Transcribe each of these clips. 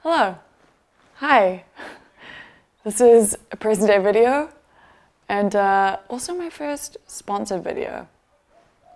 Hello. Hi. This is a present day video and also my first sponsored video,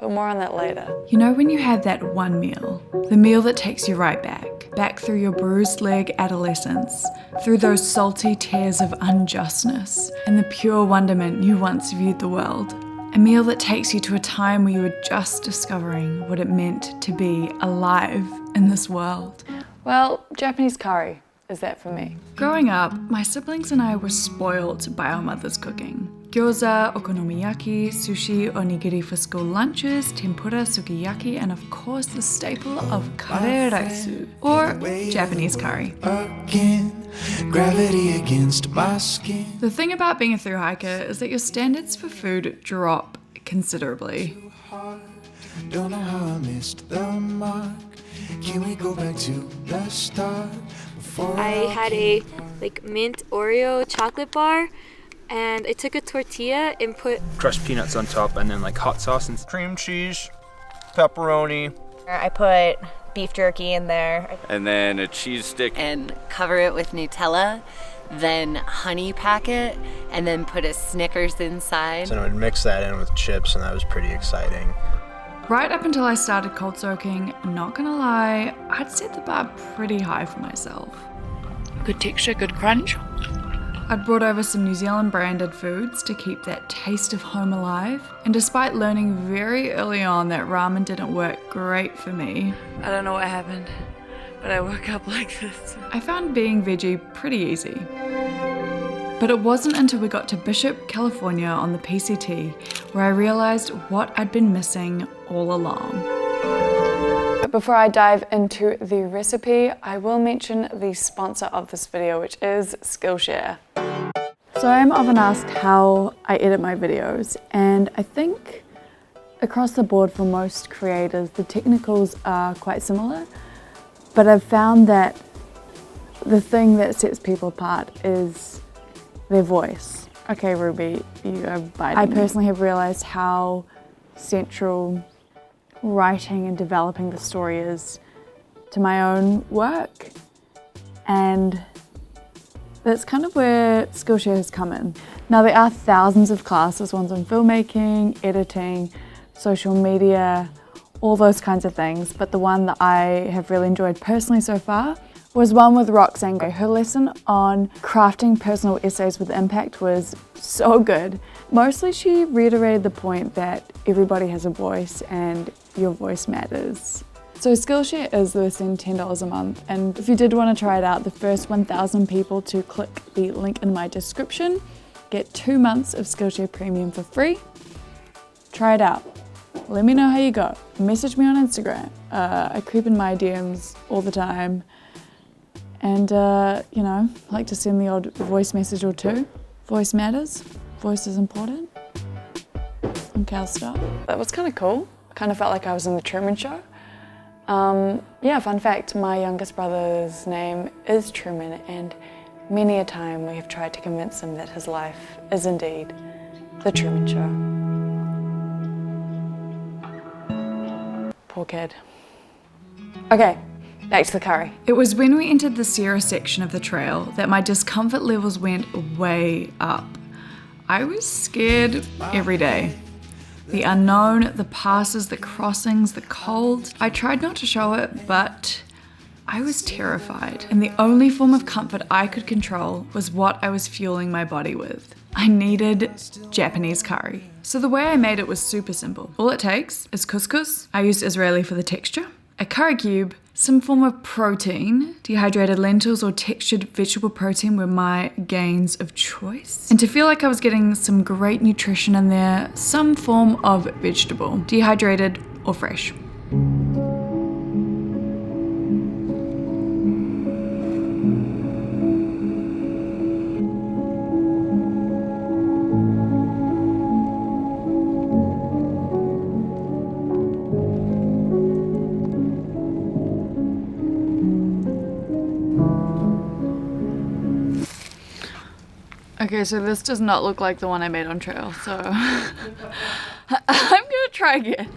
but more on that later. You know when you have that one meal, the meal that takes you right back through your bruised leg adolescence, through those salty tears of unjustness and the pure wonderment you once viewed the world. A meal that takes you to a time where you were just discovering what it meant to be alive in this world. Well, Japanese curry is that for me. Growing up, my siblings and I were spoiled by our mother's cooking. Gyoza, okonomiyaki, sushi, onigiri for school lunches, tempura, sukiyaki, and of course the staple of kare rice, or Japanese curry. Gravity against my skin. The thing about being a thru hiker is that your standards for food drop considerably. Don't know how I missed the mark. Can we go back to the start? I had a mint Oreo chocolate bar, and I took a tortilla and put crushed peanuts on top, and then hot sauce and cream cheese, pepperoni. I put beef jerky in there. And then a cheese stick. And cover it with Nutella, then honey pack it, and then put a Snickers inside. So I would mix that in with chips, and that was pretty exciting. Right up until I started cold soaking, not gonna lie, I'd set the bar pretty high for myself. Good texture, good crunch. I'd brought over some New Zealand branded foods to keep that taste of home alive, and despite learning very early on that ramen didn't work great for me, I don't know what happened, but I woke up like this. I found being veggie pretty easy. But it wasn't until we got to Bishop, California on the PCT where I realized what I'd been missing all along. But before I dive into the recipe, I will mention the sponsor of this video, which is Skillshare. So I am often asked how I edit my videos, and I think across the board for most creators, the technicals are quite similar, but I've found that the thing that sets people apart is their voice. Okay, Ruby, you are biting. I personally have realized how central writing and developing the story is to my own work, and that's kind of where Skillshare has come in. Now there are thousands of classes, ones on filmmaking, editing, social media, all those kinds of things, but the one that I have really enjoyed personally so far was one with Roxane Gay. Her lesson on crafting personal essays with impact was so good. Mostly she reiterated the point that everybody has a voice and your voice matters. So Skillshare is less than $10 a month, and if you did want to try it out, the first 1,000 people to click the link in my description get 2 months of Skillshare Premium for free. Try it out. Let me know how you go. Message me on Instagram. I creep in my DMs all the time. And, you know, I like to send the odd voice message or two. Voice matters. Voice is important. Okay, I'll stop. That was kind of cool. I kind of felt like I was in the Truman Show. Yeah, fun fact, my youngest brother's name is Truman, and many a time we have tried to convince him that his life is indeed the Truman Show. Poor kid. Okay. Back to the curry. It was when we entered the Sierra section of the trail that my discomfort levels went way up. I was scared every day. The unknown, the passes, the crossings, the cold. I tried not to show it, but I was terrified. And the only form of comfort I could control was what I was fueling my body with. I needed Japanese curry. So the way I made it was super simple. All it takes is couscous. I used Israeli for the texture. A curry cube, some form of protein, dehydrated lentils or textured vegetable protein were my gains of choice. And to feel like I was getting some great nutrition in there, some form of vegetable, dehydrated or fresh. Okay, so this does not look like the one I made on trail, so I'm gonna try again.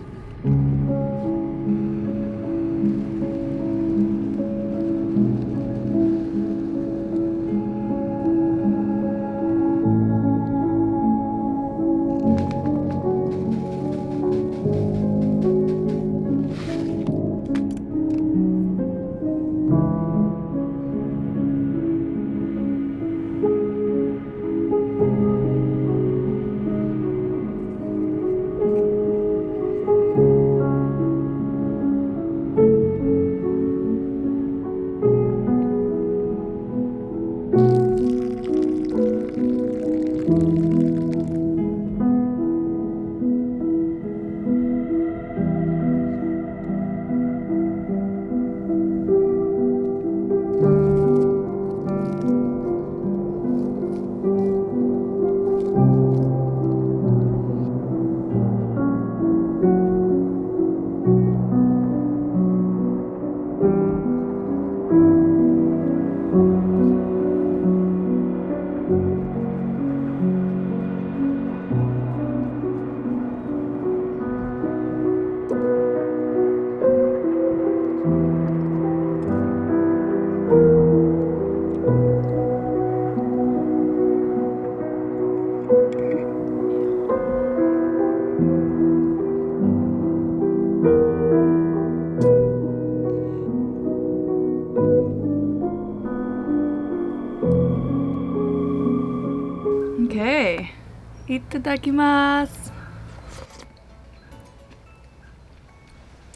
Itadakimasu.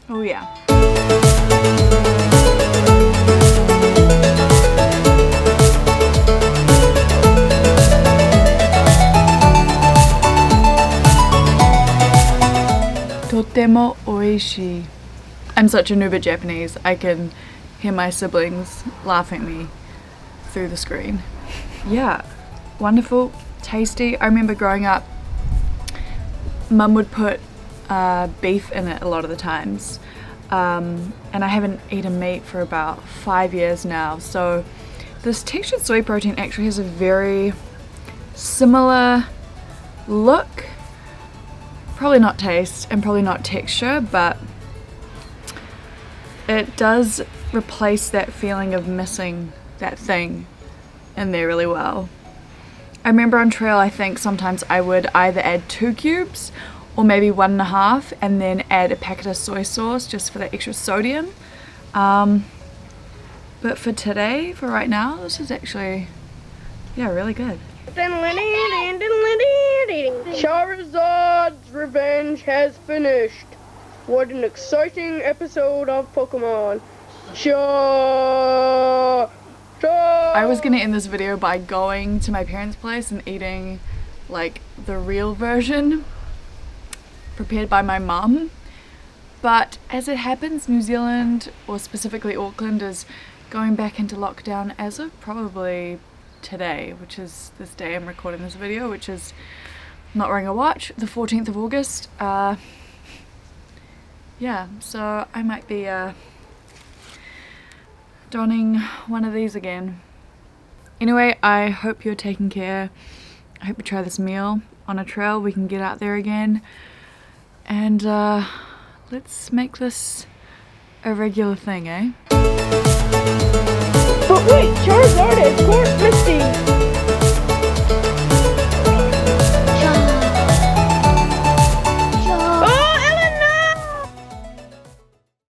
Oh yeah. Totemo oishii. I'm such a noob at Japanese. I can hear my siblings laughing at me through the screen. Yeah, wonderful, tasty. I remember growing up, Mum would put beef in it a lot of the times. And I haven't eaten meat for about 5 years now. So this textured soy protein actually has a very similar look. Probably not taste and probably not texture, but it does replace that feeling of missing that thing in there really well. I remember on trail, I think sometimes I would either add 2 cubes or maybe 1.5 and then add a packet of soy sauce just for that extra sodium. But for today, for right now, this is actually, yeah, really good. Charizard's revenge has finished. What an exciting episode of Pokemon. I was gonna end this video by going to my parents' place and eating like the real version prepared by my mum, but as it happens, New Zealand, or specifically Auckland, is going back into lockdown as of probably today, which is this day I'm recording this video, which is, not wearing a watch, the 14th of August. Yeah, so I might be donning one of these again. Anyway, I hope you're taking care. I hope you try this meal on a trail. We can get out there again, and let's make this a regular thing, eh? But wait, Charizard has caught